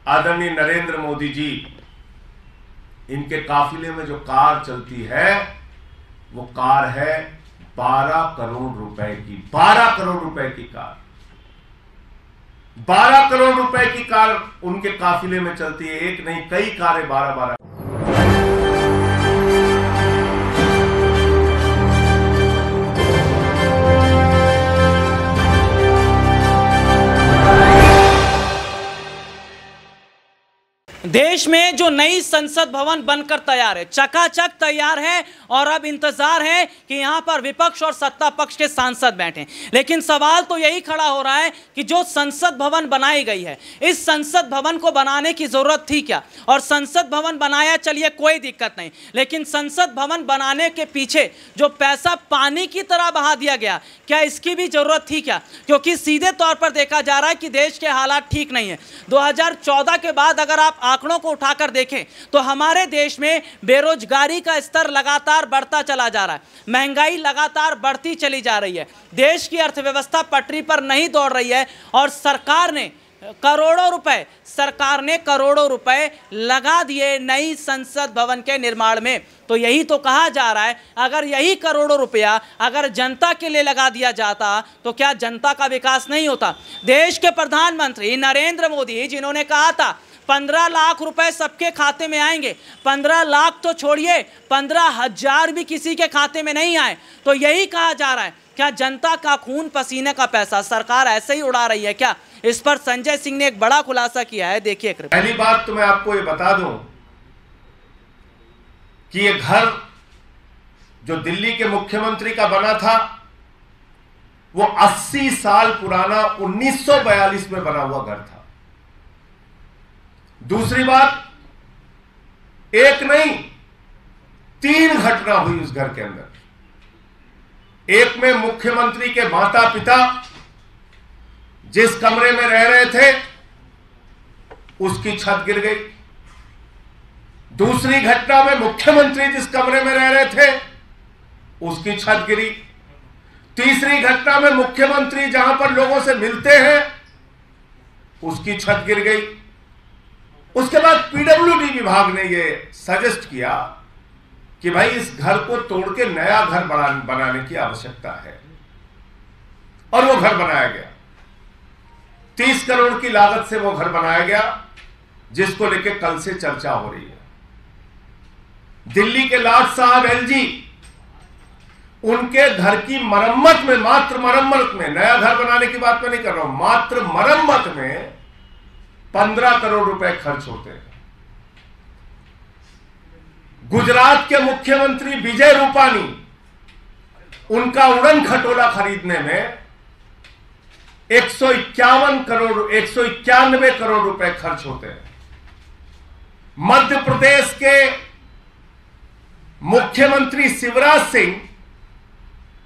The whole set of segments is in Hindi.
आदरणीय नरेंद्र मोदी जी, इनके काफिले में जो कार चलती है वो कार है 12 करोड़ रुपए की। 12 करोड़ रुपए की कार, 12 करोड़ रुपए की कार उनके काफिले में चलती है। एक नहीं, कई कारें 12-12। देश में जो नई संसद भवन बनकर तैयार है, चकाचक तैयार है, और अब इंतजार है कि यहां पर विपक्ष और सत्ता पक्ष के सांसद बैठें। लेकिन सवाल तो यही खड़ा हो रहा है कि जो संसद भवन बनाई गई है, इस संसद भवन को बनाने की जरूरत थी क्या? और संसद भवन बनाया, चलिए कोई दिक्कत नहीं, लेकिन संसद भवन बनाने के पीछे जो पैसा पानी की तरह बहा दिया गया, क्या इसकी भी जरूरत थी क्या? क्योंकि सीधे तौर पर देखा जा रहा है कि देश के हालात ठीक नहीं है। 2014 के बाद अगर आप आंकड़ों को उठाकर देखें तो हमारे देश में बेरोजगारी का स्तर लगातार बढ़ता चला जा रहा है, महंगाई लगातार बढ़ती चली जा रही है, देश की अर्थव्यवस्था पटरी पर नहीं दौड़ रही है, और सरकार ने करोड़ों रुपए लगा दिए नई संसद भवन के निर्माण में। तो यही तो कहा जा रहा है, अगर यही करोड़ों रुपया अगर जनता के लिए लगा दिया जाता तो क्या जनता का विकास नहीं होता? देश के प्रधानमंत्री नरेंद्र मोदी, जिन्होंने कहा था 15 लाख रुपए सबके खाते में आएंगे, 15 लाख तो छोड़िए, 15,000 भी किसी के खाते में नहीं आए। तो यही कहा जा रहा है, क्या जनता का खून पसीने का पैसा सरकार ऐसे ही उड़ा रही है क्या? इस पर संजय सिंह ने एक बड़ा खुलासा किया है, देखिए। पहली बात तो मैं आपको ये बता दूं कि ये घर जो दिल्ली के मुख्यमंत्री का बना था वो 80 साल पुराना 1942 में बना हुआ घर था। दूसरी बात, एक नहीं 3 घटना हुई उस घर के अंदर। एक में मुख्यमंत्री के माता पिता जिस कमरे में रह रहे थे उसकी छत गिर गई। दूसरी घटना में मुख्यमंत्री जिस कमरे में रह रहे थे उसकी छत गिरी। तीसरी घटना में मुख्यमंत्री जहां पर लोगों से मिलते हैं उसकी छत गिर गई। उसके बाद पीडब्ल्यूडी विभाग ने यह सजेस्ट किया कि भाई इस घर को तोड़ के नया घर बनाने की आवश्यकता है, और वो घर बनाया गया। 30 करोड़ की लागत से वो घर बनाया गया, जिसको लेके कल से चर्चा हो रही है। दिल्ली के लाट साहब एलजी, उनके घर की मरम्मत में, मात्र मरम्मत में, नया घर बनाने की बात मैं नहीं कर रहा हूं, मात्र मरम्मत में 15 करोड़ रुपए खर्च होते हैं। गुजरात के मुख्यमंत्री विजय रूपानी, उनका उड़न खटोला खरीदने में 191 करोड़ रुपए खर्च होते हैं। मध्य प्रदेश के मुख्यमंत्री शिवराज सिंह,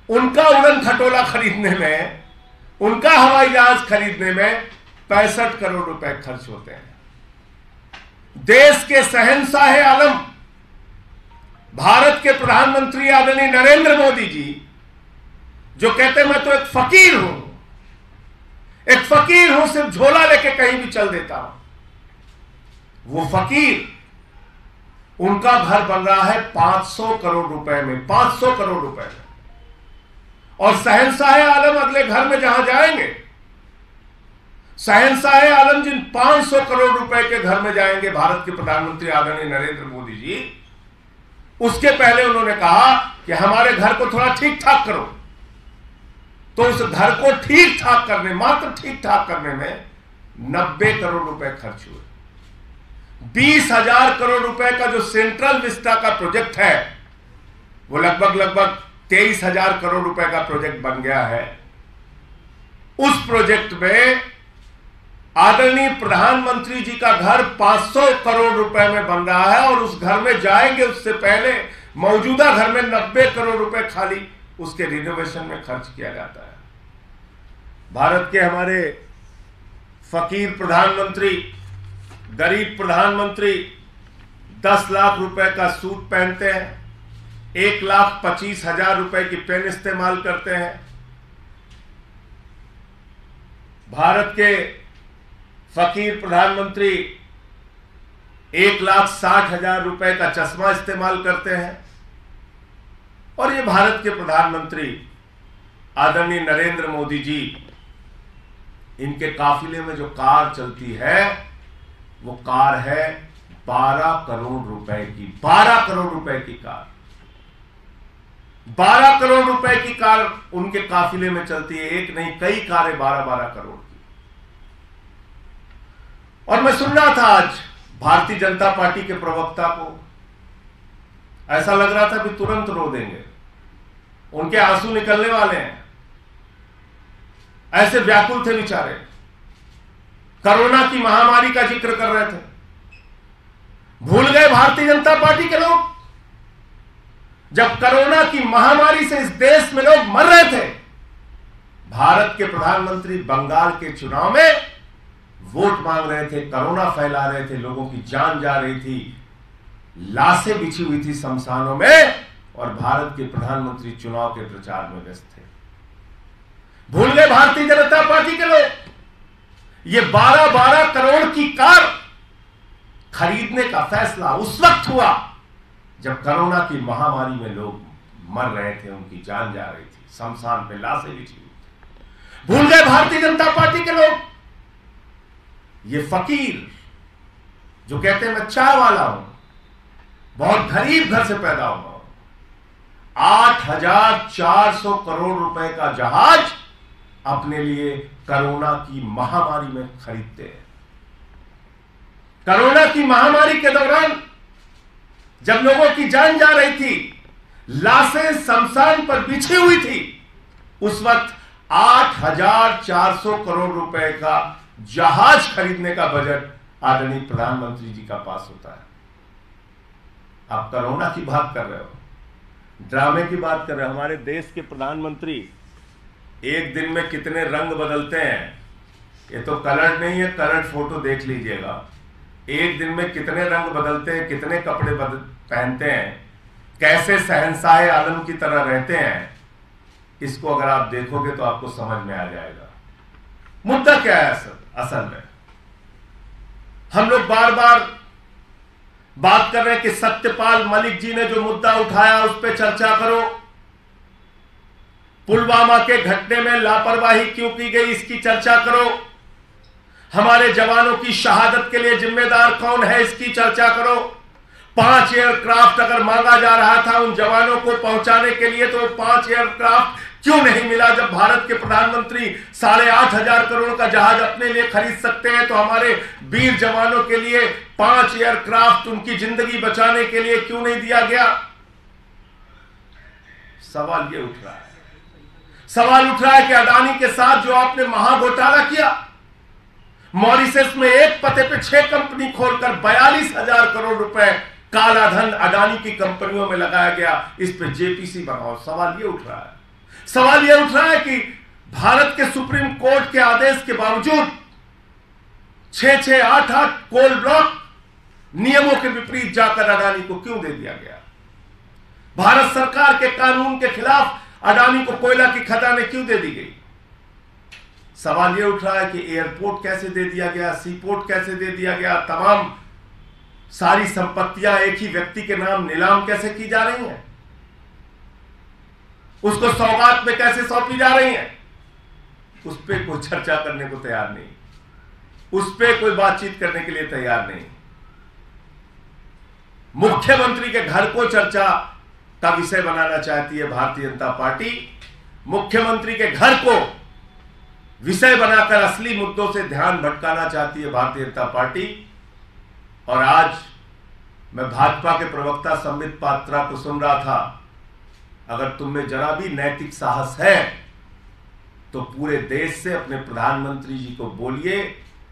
उनका उड़न खटोला खरीदने में, उनका हवाई जहाज खरीदने में 65 करोड़ रुपए खर्च होते हैं। देश के शहंशाह आलम, भारत के प्रधानमंत्री आदरणीय नरेंद्र मोदी जी, जो कहते हैं मैं तो एक फकीर हूं, सिर्फ झोला लेके कहीं भी चल देता हूं, वो फकीर, उनका घर बन रहा है 500 करोड़ रुपए में, 500 करोड़ रुपए में। और शहंशाह आलम अगले घर में जहां जाएंगे, शहंशाह आलम जिन 500 करोड़ रुपए के घर में जाएंगे भारत के प्रधानमंत्री आदरणीय नरेंद्र मोदी जी, उसके पहले उन्होंने कहा कि हमारे घर को थोड़ा ठीक ठाक करो। तो उस घर को ठीक ठाक करने, मात्र ठीक ठाक करने में 90 करोड़ रुपए खर्च हुए। 20,000 करोड़ रुपए का जो सेंट्रल विस्टा का प्रोजेक्ट है, वो लगभग 23,000 करोड़ रुपए का प्रोजेक्ट बन गया है। उस प्रोजेक्ट में आदरणीय प्रधानमंत्री जी का घर 500 करोड़ रुपए में बन रहा है, और उस घर में जाएंगे उससे पहले मौजूदा घर में 90 करोड़ रुपए खाली उसके रिनोवेशन में खर्च किया जाता है। भारत के हमारे फकीर प्रधानमंत्री, गरीब प्रधानमंत्री 10 लाख रुपए का सूट पहनते हैं, 1,25,000 रुपए की पेन इस्तेमाल करते हैं। भारत के फकीर प्रधानमंत्री 1,60,000 रुपए का चश्मा इस्तेमाल करते हैं। और ये भारत के प्रधानमंत्री आदरणीय नरेंद्र मोदी जी, इनके काफिले में जो कार चलती है वो कार है 12 करोड़ रुपए की। 12 करोड़ रुपए की कार, 12 करोड़ रुपए की कार उनके काफिले में चलती है। एक नहीं, कई कारें 12-12 करोड़ की। और मैं सुन रहा था आज भारतीय जनता पार्टी के प्रवक्ता को, ऐसा लग रहा था कि तुरंत रो देंगे, उनके आंसू निकलने वाले हैं, ऐसे व्याकुल थे बेचारे। कोरोना की महामारी का जिक्र कर रहे थे। भूल गए भारतीय जनता पार्टी के लोग, जब कोरोना की महामारी से इस देश में लोग मर रहे थे, भारत के प्रधानमंत्री बंगाल के चुनाव में वोट मांग रहे थे, कोरोना फैला रहे थे, लोगों की जान जा रही थी, लाशें बिछी हुई थी शमशानों में, और भारत के प्रधानमंत्री चुनाव के प्रचार में व्यस्त थे। भूल गए भारतीय जनता पार्टी के लोग। ये 12-12 करोड़ की कार खरीदने का फैसला उस वक्त हुआ जब कोरोना की महामारी में लोग मर रहे थे, उनकी जान जा रही थी, शमशान पे लाशें बिछी हुई थी। भूल गए भारतीय जनता पार्टी के लोग। ये फकीर जो कहते हैं मैं चाय वाला हूं, बहुत गरीब घर से पैदा हुआ, 8,400 करोड़ रुपए का जहाज अपने लिए कोरोना की महामारी में खरीदते हैं। कोरोना की महामारी के दौरान जब लोगों की जान जा रही थी, लाशें शमशान पर बिछी हुई थी, उस वक्त 8,400 करोड़ रुपए का जहाज खरीदने का बजट आदरणीय प्रधानमंत्री जी का पास होता है। आप कोरोना की बात कर रहे हो, ड्रामे की बात कर रहे हो। हमारे देश के प्रधानमंत्री एक दिन में कितने रंग बदलते हैं, ये तो कलर नहीं है, कलर फोटो देख लीजिएगा। एक दिन में कितने रंग बदलते हैं, कितने कपड़े पहनते हैं, कैसे शहंशाह आलम की तरह रहते हैं, इसको अगर आप देखोगे तो आपको समझ में आ जाएगा। मुद्दा क्या है असल में? हम लोग बार बार बात कर रहे हैं कि सत्यपाल मलिक जी ने जो मुद्दा उठाया उस पर चर्चा करो। पुलवामा के घटने में लापरवाही क्यों की गई, इसकी चर्चा करो। हमारे जवानों की शहादत के लिए जिम्मेदार कौन है, इसकी चर्चा करो। 5 एयरक्राफ्ट अगर मांगा जा रहा था उन जवानों को पहुंचाने के लिए, तो 5 एयरक्राफ्ट क्यों नहीं मिला? जब भारत के प्रधानमंत्री 8,500 करोड़ का जहाज अपने लिए खरीद सकते हैं, तो हमारे वीर जवानों के लिए 5 एयरक्राफ्ट उनकी जिंदगी बचाने के लिए क्यों नहीं दिया गया? सवाल ये उठ रहा है। सवाल उठ रहा है कि अडानी के साथ जो आपने महाघोटाला किया, मॉरिशस में एक पते पे 6 कंपनी खोलकर 42,000 करोड़ रुपए काला धन अडानी की कंपनियों में लगाया गया, इस पे जेपीसी बनाओ। सवाल ये उठ रहा है। सवाल यह उठ रहा है कि भारत के सुप्रीम कोर्ट के आदेश के बावजूद 6-6, 8-8 कोल ब्लॉक नियमों के विपरीत जाकर अडानी को क्यों दे दिया गया? भारत सरकार के कानून के खिलाफ अडानी को कोयला की खदानें क्यों दे दी गई? सवाल यह उठ रहा है कि एयरपोर्ट कैसे दे दिया गया, सीपोर्ट कैसे दे दिया गया, तमाम सारी संपत्तियां एक ही व्यक्ति के नाम नीलाम कैसे की जा रही हैं, उसको सौगात में कैसे सौंपी जा रही हैं, उस पर कोई चर्चा करने को तैयार नहीं, उस पर कोई बातचीत करने के लिए तैयार नहीं। मुख्यमंत्री के घर को चर्चा का विषय बनाना चाहती है भारतीय जनता पार्टी। मुख्यमंत्री के घर को विषय बनाकर असली मुद्दों से ध्यान भटकाना चाहती है भारतीय जनता पार्टी। और आज मैं भाजपा के प्रवक्ता संबित पात्रा को सुन रहा था, अगर तुम में जरा भी नैतिक साहस है तो पूरे देश से अपने प्रधानमंत्री जी को बोलिए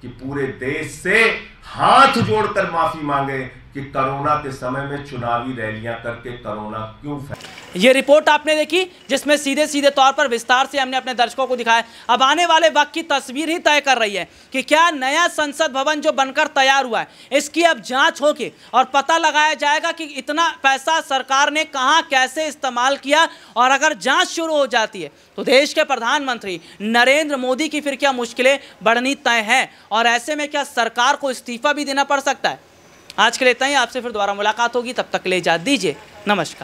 कि पूरे देश से हाथ जोड़कर माफी मांगे कि कोरोना के समय में चुनावी रैलियां करके कोरोना क्यों फैला। ये रिपोर्ट आपने देखी जिसमें सीधे सीधे तौर पर विस्तार से हमने अपने दर्शकों को दिखाया। अब आने वाले वक्त की तस्वीर ही तय कर रही है कि क्या नया संसद भवन जो बनकर तैयार हुआ है, इसकी अब जांच होगी और पता लगाया जाएगा कि इतना पैसा सरकार ने कहां कैसे इस्तेमाल किया। और अगर जांच शुरू हो जाती है तो देश के प्रधानमंत्री नरेंद्र मोदी की फिर क्या मुश्किलें बढ़नी तय हैं, और ऐसे में क्या सरकार को इस्तीफा भी देना पड़ सकता है। आज के लिए इतना ही, आपसे फिर दोबारा मुलाकात होगी, तब तक के लिए इजाज़त दीजिए, नमस्कार।